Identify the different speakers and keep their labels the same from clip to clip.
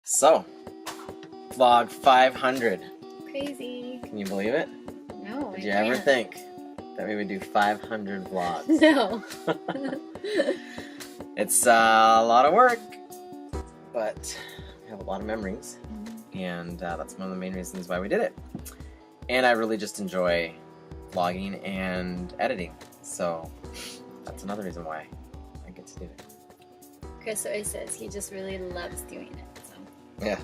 Speaker 1: So, vlog 500.
Speaker 2: Crazy.
Speaker 1: Can you believe it?
Speaker 2: No,
Speaker 1: Did you ever think that we would do 500 vlogs?
Speaker 2: No.
Speaker 1: It's a lot of work, but we have a lot of memories, and that's one of the main reasons why we did it. And I really just enjoy vlogging and editing, so that's another reason why I get to do it.
Speaker 2: Chris always says he just really loves doing it.
Speaker 1: Yeah.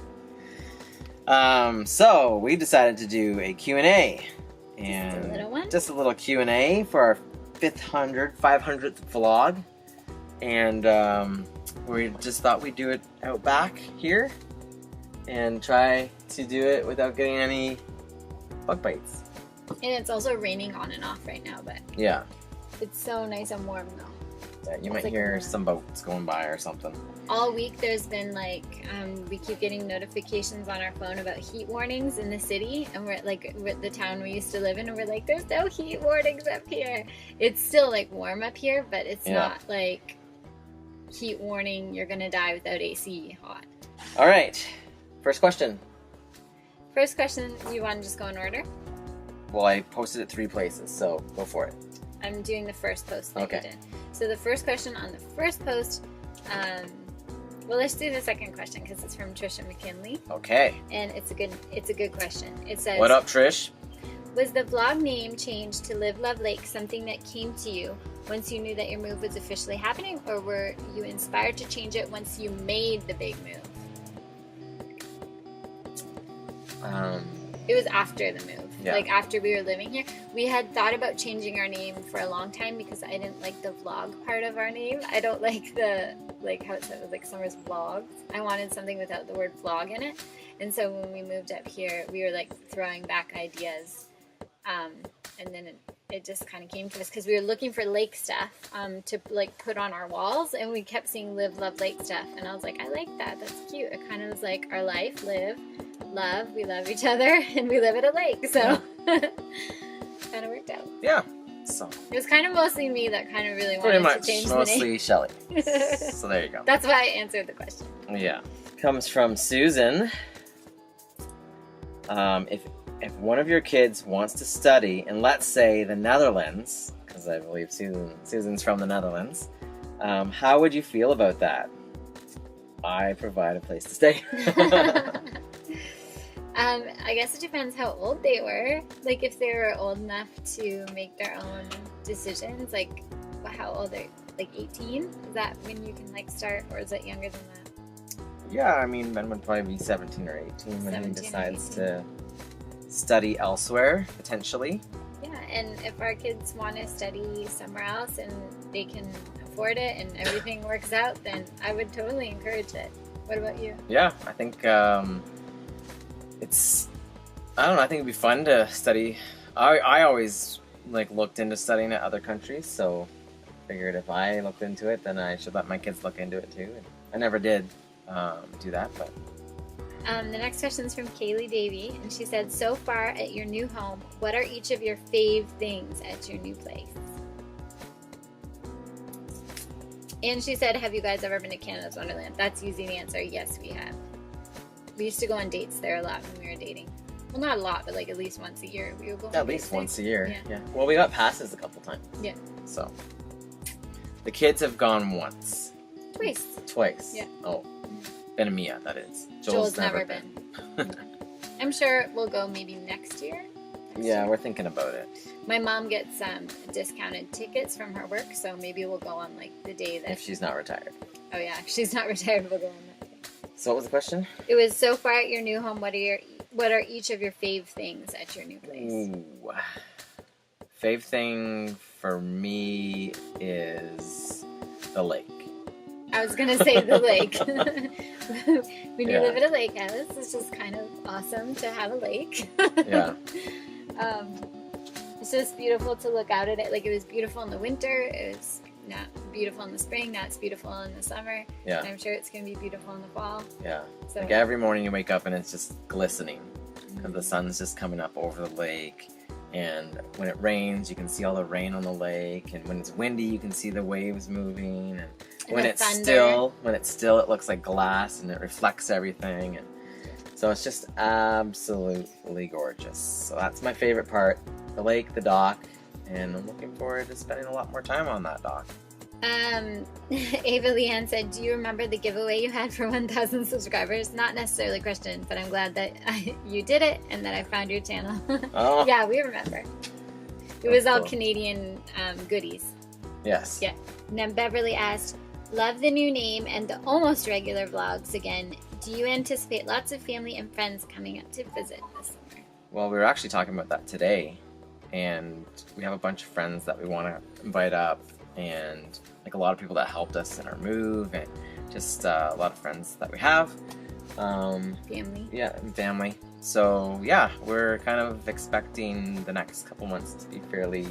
Speaker 1: So we decided to do a Q&A, and
Speaker 2: just a little one?
Speaker 1: Just a little Q&A for our 500th vlog, and we just thought we'd do it out back here and try to do it without getting any bug bites.
Speaker 2: And it's also raining on and off right now, but
Speaker 1: yeah,
Speaker 2: it's so nice and warm though.
Speaker 1: Yeah, you might hear some boats going by or something.
Speaker 2: All week there's been like, we keep getting notifications on our phone about heat warnings in the city, and we're the town we used to live in, and we're like, there's no heat warnings up here. It's still like warm up here, but it's not like heat warning, you're gonna die without AC hot.
Speaker 1: All right, first question.
Speaker 2: First question, you want to just go in order?
Speaker 1: Well, I posted it 3 places, so go for it.
Speaker 2: I'm doing the first post that
Speaker 1: Okay.
Speaker 2: you did. So the first question on the first post, well, let's do the second question because it's from Trisha McKinley,
Speaker 1: Okay.
Speaker 2: and it's a good question. It says,
Speaker 1: What up, Trish?
Speaker 2: was the vlog name changed to Live Love Lake something that came to you once you knew that your move was officially happening, or were you inspired to change it once you made the big move? It was after the move.
Speaker 1: Yeah.
Speaker 2: Like after we were living here. We had thought about changing our name for a long time because I didn't like the vlog part of our name. I don't like the, like how it said, like Summer's vlogs. I wanted something without the word vlog in it. And so when we moved up here, we were like throwing back ideas. And then it just kind of came to us because we were looking for lake stuff to like put on our walls, and we kept seeing Live Love Lake stuff, and I was like, I like that, that's cute. It kind of was like our life, live, love, we love each other, and we live at a lake, so kind of worked out.
Speaker 1: Yeah. So
Speaker 2: it was kind of mostly me that kind of really wanted
Speaker 1: pretty much
Speaker 2: to change the name.
Speaker 1: mostly Shelley. So there you go.
Speaker 2: That's why I answered the question.
Speaker 1: Yeah. Comes from Susan. If one of your kids wants to study in, let's say, the Netherlands, because I believe Susan's from the Netherlands, how would you feel about that? I provide a place to stay.
Speaker 2: I guess it depends how old they were. Like if they were old enough to make their own decisions, like how old are they? Like 18? Is that when you can like start, or is it younger than that?
Speaker 1: Yeah, I mean, Ben would probably be 17 or 18 when he decides to study elsewhere, potentially.
Speaker 2: Yeah, and if our kids want to study somewhere else and they can afford it and everything works out, then I would totally encourage it. What about you?
Speaker 1: Yeah, I think it's, I don't know, I think it'd be fun to study. I always like looked into studying at other countries, so I figured if I looked into it, then I should let my kids look into it too. And I never did do that, but
Speaker 2: the next question is from Kaylee Davey, and she said, so far at your new home, what are each of your fave things at your new place? And she said, have you guys ever been to Canada's Wonderland? That's easy to answer. Yes, we have. We used to go on dates there a lot when we were dating. Well, not a lot, but like at least once a year. We would go
Speaker 1: at least once a year. Yeah. Well, we got passes a couple times.
Speaker 2: Yeah.
Speaker 1: So the kids have gone once. Twice.
Speaker 2: Yeah.
Speaker 1: Oh. Ben and Mia, that is.
Speaker 2: Joel's never been. I'm sure we'll go maybe next year.
Speaker 1: Yeah, we're thinking about it.
Speaker 2: My mom gets discounted tickets from her work, so maybe we'll go on like the day that...
Speaker 1: If she's not retired.
Speaker 2: Oh yeah, if she's not retired, we'll go on that day.
Speaker 1: So what was the question?
Speaker 2: It was, so far at your new home, what are each of your fave things at your new place?
Speaker 1: Ooh. Fave thing for me is the lake.
Speaker 2: I was gonna say the lake. When you live at a lake house, it's just kind of awesome to have a lake.
Speaker 1: Yeah.
Speaker 2: It's just beautiful to look out at it. Like it was beautiful in the winter. It was not beautiful in the spring. Now it's beautiful in the summer.
Speaker 1: Yeah.
Speaker 2: And I'm sure it's gonna be beautiful in the fall.
Speaker 1: Yeah.
Speaker 2: So
Speaker 1: like every morning you wake up and it's just glistening, and the sun's just coming up over the lake. And when it rains, you can see all the rain on the lake. And when it's windy, you can see the waves moving. And
Speaker 2: And
Speaker 1: when
Speaker 2: the
Speaker 1: it's
Speaker 2: thunder.
Speaker 1: still, it looks like glass and it reflects everything, and so it's just absolutely gorgeous. So that's my favorite part: the lake, the dock, and I'm looking forward to spending a lot more time on that dock.
Speaker 2: Ava Leanne said, do you remember the giveaway you had for 1,000 subscribers? Not necessarily Christian, but I'm glad that you did it and that I found your channel.
Speaker 1: Oh,
Speaker 2: Yeah, we remember. It was all
Speaker 1: cool.
Speaker 2: Canadian goodies.
Speaker 1: Yes.
Speaker 2: Yeah. And then Beverly asked, love the new name and the almost regular vlogs again. Do you anticipate lots of family and friends coming up to visit this summer?
Speaker 1: Well, we were actually talking about that today, and we have a bunch of friends that we want to invite up, and like a lot of people that helped us in our move, and just a lot of friends that we have.
Speaker 2: Family.
Speaker 1: Yeah, and family. So yeah, we're kind of expecting the next couple months to be fairly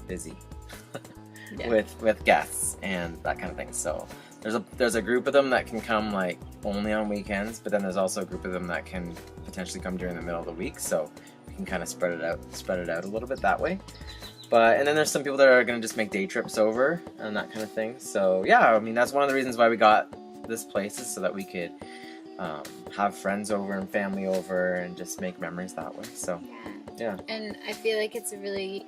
Speaker 1: busy
Speaker 2: Yeah.
Speaker 1: with guests and that kind of thing. So there's a group of them that can come like only on weekends, but then there's also a group of them that can potentially come during the middle of the week. So we can kind of spread it out a little bit that way. And then there's some people that are going to just make day trips over and that kind of thing. So yeah, I mean, that's one of the reasons why we got this place, is so that we could have friends over and family over and just make memories that way. So yeah.
Speaker 2: And I feel like it's a really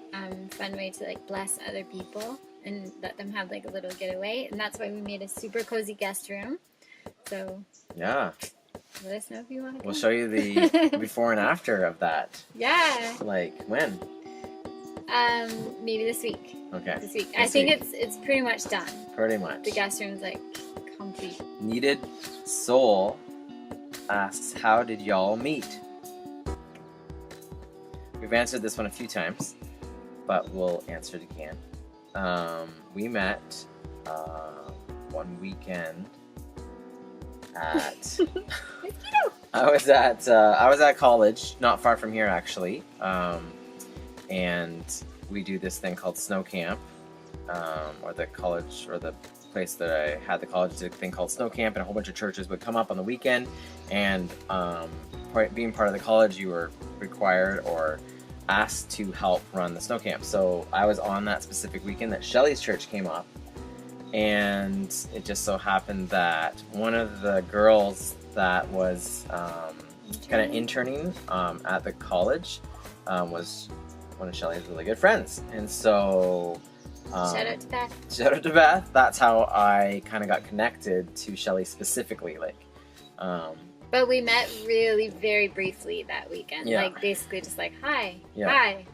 Speaker 2: fun way to like bless other people and let them have like a little getaway. And that's why we made a super cozy guest room. So
Speaker 1: Yeah.
Speaker 2: let us know if you want to come.
Speaker 1: We'll show you the before and after of that.
Speaker 2: Yeah.
Speaker 1: Like when?
Speaker 2: Maybe this week.
Speaker 1: Okay.
Speaker 2: This week.
Speaker 1: This
Speaker 2: I think
Speaker 1: week.
Speaker 2: it's pretty much done.
Speaker 1: Pretty much.
Speaker 2: The guest room's like complete.
Speaker 1: Needed Soul asks, how did y'all meet? We've answered this one a few times, but we'll answer it again. We met one weekend at I was at college, not far from here actually, and we do this thing called snow camp, or the college, or the place that I had the college did a thing called snow camp, and a whole bunch of churches would come up on the weekend, and being part of the college, you were required or asked to help run the snow camp. So I was on that specific weekend that Shelley's church came up, and it just so happened that one of the girls that was kind of interning at the college was one of Shelley's really good friends, and so
Speaker 2: Shout out to Beth.
Speaker 1: shout out to Beth. That's how I kind of got connected to Shelley specifically.
Speaker 2: But we met really very briefly that weekend.
Speaker 1: Yeah.
Speaker 2: Like basically just like hi,
Speaker 1: Yeah.
Speaker 2: hi.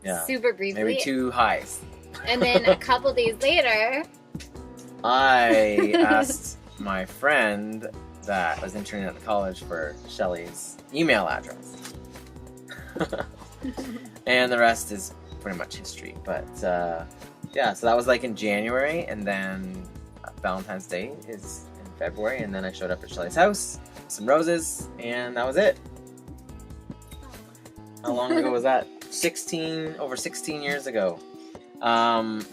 Speaker 1: Yeah.
Speaker 2: Super briefly.
Speaker 1: Maybe 2 highs.
Speaker 2: And then a couple days later,
Speaker 1: I asked my friend that was interning at the college for Shelley's email address. And the rest is pretty much history. But yeah, so that was like in January, and then Valentine's Day is in February, and then I showed up at Shelley's house, some roses, and that was it. How long ago was that? Over 16 years ago.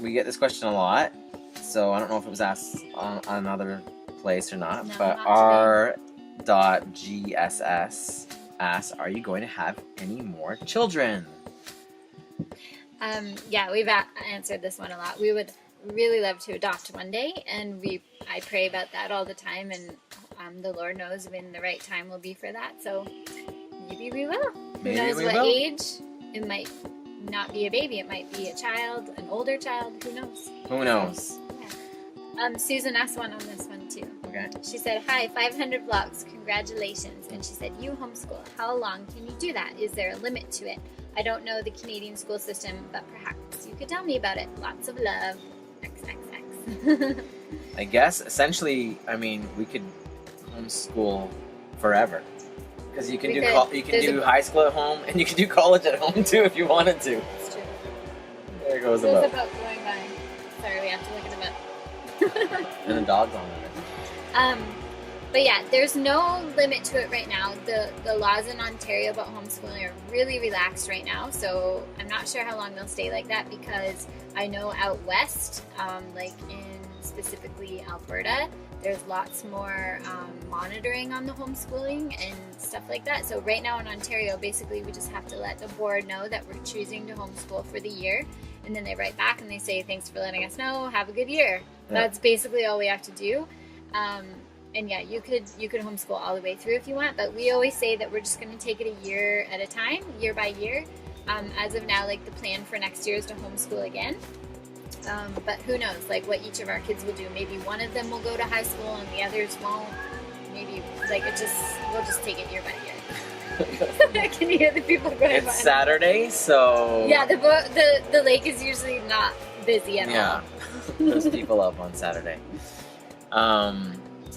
Speaker 1: We get this question a lot, so I don't know if it was asked on another place or not,
Speaker 2: No,
Speaker 1: but r.gss asks, are you going to have any more children?
Speaker 2: yeah, we've answered this one a lot. We would really love to adopt one day, and I pray about that all the time, and the Lord knows when the right time will be for that. So maybe we will.
Speaker 1: Maybe
Speaker 2: Who knows
Speaker 1: we
Speaker 2: what
Speaker 1: will.
Speaker 2: age? It might not be a baby. It might be a child, an older child. Who knows?
Speaker 1: Who knows?
Speaker 2: Yeah. Susan asked one on this one too.
Speaker 1: Okay.
Speaker 2: She said, hi, 500 vlogs, congratulations. And she said, you homeschool, how long can you do that? Is there a limit to it? I don't know the Canadian school system, but perhaps you could tell me about it. Lots of love, XXX.
Speaker 1: I guess essentially, I mean, we could homeschool forever, because you can
Speaker 2: We
Speaker 1: do
Speaker 2: could.
Speaker 1: you can
Speaker 2: There's
Speaker 1: do
Speaker 2: a-
Speaker 1: high school at home, and you can do college at home too if you wanted to.
Speaker 2: It's true.
Speaker 1: There goes
Speaker 2: There's
Speaker 1: about.
Speaker 2: a boat going by. Sorry, we have to look at the boat.
Speaker 1: And the dog's on there.
Speaker 2: But yeah, there's no limit to it right now. The laws in Ontario about homeschooling are really relaxed right now, so I'm not sure how long they'll stay like that, because I know out west, like in specifically Alberta, there's lots more monitoring on the homeschooling and stuff like that. So right now in Ontario, basically we just have to let the board know that we're choosing to homeschool for the year, and then they write back and they say, thanks for letting us know, have a good year. That's basically all we have to do. And yeah, you could homeschool all the way through if you want, but we always say that we're just going to take it a year at a time, year by year. As of now, like the plan for next year is to homeschool again. But who knows, like what each of our kids will do. Maybe one of them will go to high school and the others won't. Maybe like we'll just take it year by year. Can you hear the people going by?
Speaker 1: It's Saturday, so
Speaker 2: yeah, the lake is usually not busy at all.
Speaker 1: Yeah, there's people up on Saturday.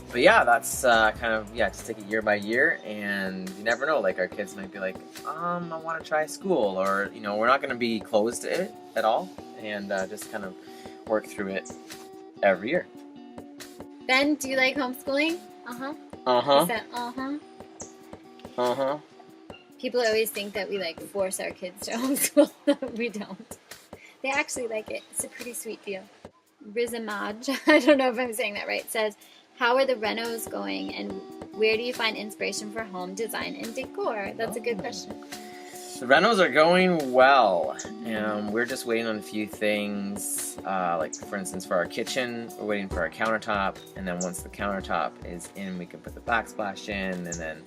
Speaker 1: But yeah, that's kind of, just take it year by year, and you never know, like our kids might be like, I want to try school, or, we're not going to be closed to it at all, and just kind of work through it every year.
Speaker 2: Ben, do you like homeschooling? Uh-huh.
Speaker 1: Uh-huh.
Speaker 2: Is that uh-huh?
Speaker 1: Uh-huh.
Speaker 2: People always think that we, like, force our kids to homeschool. We don't. They actually like it. It's a pretty sweet deal. Rizamaj, I don't know if I'm saying that right, says, how are the renos going, and where do you find inspiration for home design and decor? That's a good question.
Speaker 1: The renos are going well. We're just waiting on a few things, like for instance for our kitchen, we're waiting for our countertop, and then once the countertop is in, we can put the backsplash in, and then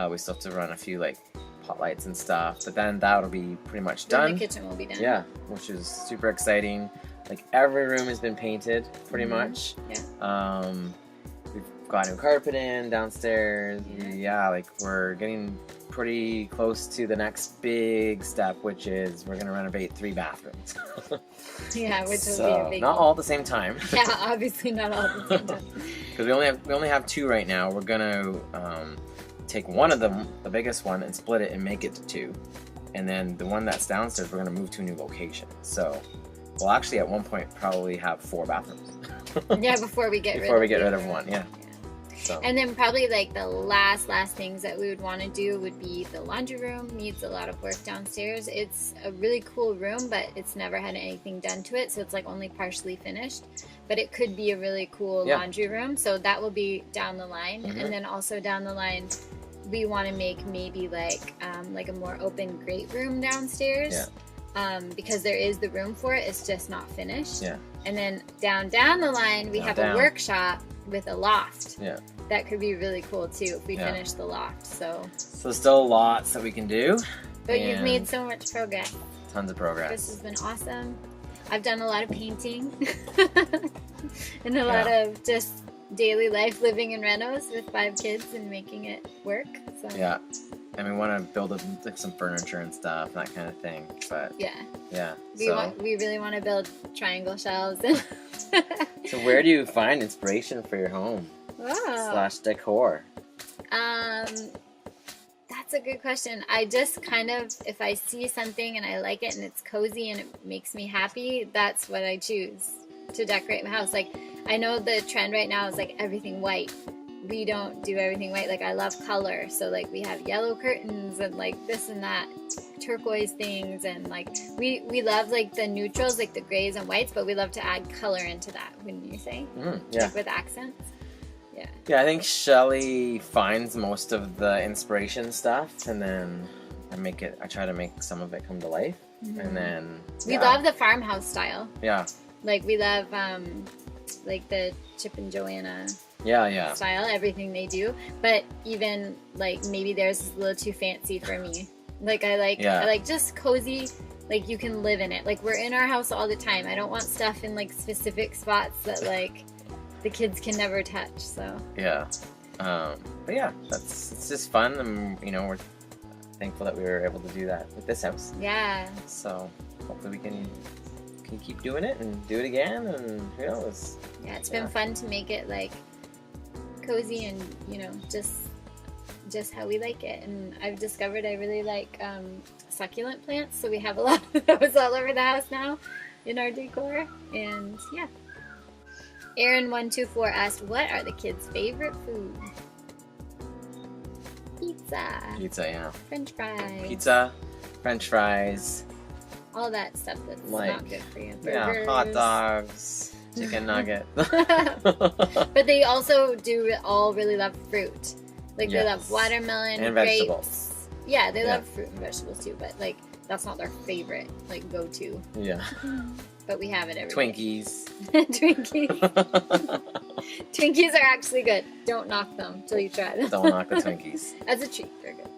Speaker 1: we still have to run a few like pot lights and stuff, but then that'll be pretty much done.
Speaker 2: The kitchen will be done.
Speaker 1: Yeah, which is super exciting. Like every room has been painted pretty much.
Speaker 2: Yeah.
Speaker 1: We've got new carpet in downstairs. Yeah, like we're getting pretty close to the next big step, which is we're gonna renovate 3 bathrooms.
Speaker 2: Yeah, which will be a big.
Speaker 1: Not all at the same time.
Speaker 2: Yeah, obviously not all at the same time.
Speaker 1: Because we only have 2 right now. We're gonna take one of them, the biggest one, and split it and make it to 2, and then the one that's downstairs we're gonna move to a new location. So we'll actually at one point probably have 4 bathrooms.
Speaker 2: Yeah, before we get
Speaker 1: rid of one. Yeah. So.
Speaker 2: And then probably like the last things that we would want to do would be the laundry room. Needs a lot of work downstairs. It's a really cool room, but it's never had anything done to it, so it's like only partially finished. But it could be a really cool laundry room, so that will be down the line. And then also down the line, we want to make maybe like a more open great room downstairs.
Speaker 1: Yeah.
Speaker 2: Because there is the room for it, it's just not finished.
Speaker 1: Yeah.
Speaker 2: And then down the line, we have a workshop with a loft.
Speaker 1: Yeah.
Speaker 2: That could be really cool too if we finish the loft. So
Speaker 1: still lots that we can do.
Speaker 2: But you've made so much progress.
Speaker 1: Tons of progress.
Speaker 2: This has been awesome. I've done a lot of painting and a lot of just daily life living in renos with 5 kids and making it work. So
Speaker 1: yeah. And we want to build some furniture and stuff, that kind of thing. But yeah.
Speaker 2: We really want to build triangle shelves.
Speaker 1: So where do you find inspiration for your home / decor?
Speaker 2: That's a good question. I just kind of, if I see something and I like it and it's cozy and it makes me happy, that's what I choose to decorate my house. Like, I know the trend right now is like everything white. We don't do everything white. Like, I love color, so like we have yellow curtains and like this and that, turquoise things, and like we love like the neutrals, like the grays and whites, but we love to add color into that, wouldn't you say?
Speaker 1: Yeah.
Speaker 2: Like with accents.
Speaker 1: Yeah, I think Shelley finds most of the inspiration stuff, and then I try to make some of it come to life, and then
Speaker 2: we love the farmhouse style.
Speaker 1: Yeah.
Speaker 2: Like we love like the Chip and Joanna style, everything they do. But even like maybe theirs is a little too fancy for me. Like I like just cozy, like you can live in it. Like we're in our house all the time. I don't want stuff in like specific spots that like the kids can never touch. So
Speaker 1: but yeah, it's just fun, and we're thankful that we were able to do that with this house.
Speaker 2: Yeah.
Speaker 1: So hopefully we can keep doing it and do it again, and who knows.
Speaker 2: Yeah, it's been fun to make it like cozy and just how we like it. And I've discovered I really like succulent plants, so we have a lot of those all over the house now in our decor. And yeah. Aaron124 asked, what are the kids' favorite food? Pizza.
Speaker 1: Pizza, yeah.
Speaker 2: French fries.
Speaker 1: Pizza, French fries.
Speaker 2: All that stuff that's not good for you. Burgers.
Speaker 1: Yeah, hot dogs, chicken nugget.
Speaker 2: But they also do all really love fruit. Like they love watermelon,
Speaker 1: and
Speaker 2: grapes.
Speaker 1: Vegetables.
Speaker 2: Yeah, they love fruit and vegetables too, but like that's not their favorite like go-to.
Speaker 1: Yeah.
Speaker 2: but we have it every
Speaker 1: Twinkies.
Speaker 2: day. Twinkies. Twinkies are actually good. Don't knock them till you try them.
Speaker 1: Don't knock the Twinkies.
Speaker 2: As a treat, they're good.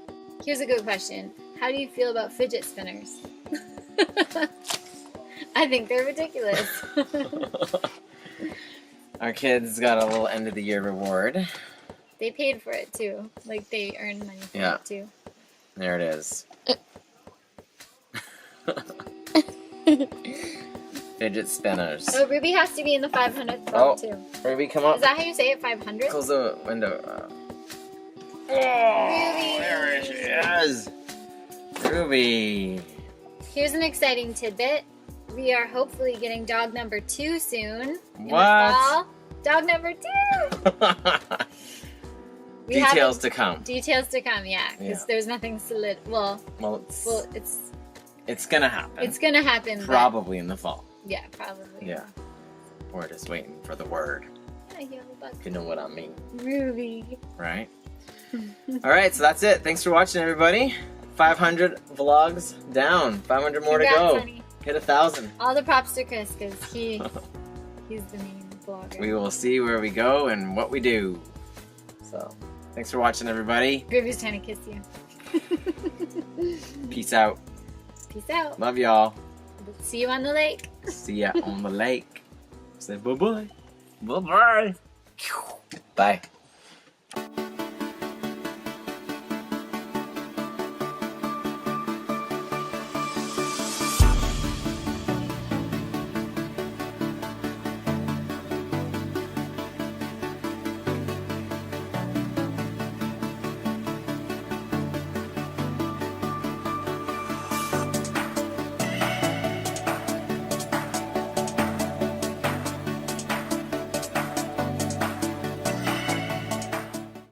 Speaker 2: Here's a good question. How do you feel about fidget spinners? I think they're ridiculous.
Speaker 1: Our kids got a little end of the year reward.
Speaker 2: They paid for it too. Like they earned money for it too.
Speaker 1: There it is. Fidget spinners.
Speaker 2: Oh, Ruby has to be in the 500th club too.
Speaker 1: Ruby, come up.
Speaker 2: Is that how you say it? 500?
Speaker 1: Close the window.
Speaker 2: Ruby.
Speaker 1: There she is. Ruby.
Speaker 2: Here's an exciting tidbit. We are hopefully getting dog number 2 soon. In
Speaker 1: What?
Speaker 2: the fall. Dog number 2!
Speaker 1: Details to come.
Speaker 2: Details to come, yeah. Because there's nothing solid. Well,
Speaker 1: it's gonna happen.
Speaker 2: It's gonna happen.
Speaker 1: Probably in the fall.
Speaker 2: Yeah, probably.
Speaker 1: Yeah. We're just waiting for the word.
Speaker 2: Yeah, you have a bug.
Speaker 1: You know what I mean.
Speaker 2: Ruby.
Speaker 1: Right? Alright, so that's it. Thanks for watching, everybody. 500 vlogs down. 500 more
Speaker 2: Congrats,
Speaker 1: to go.
Speaker 2: honey.
Speaker 1: Hit 1,000.
Speaker 2: All the props to Chris, because he's the main vlogger.
Speaker 1: We will see where we go and what we do. So, thanks for watching, everybody.
Speaker 2: Ruby's trying to kiss you.
Speaker 1: Peace out.
Speaker 2: Peace out.
Speaker 1: Love y'all.
Speaker 2: See you on the lake.
Speaker 1: See ya on the lake. Say bye-bye. Bye-bye. Bye.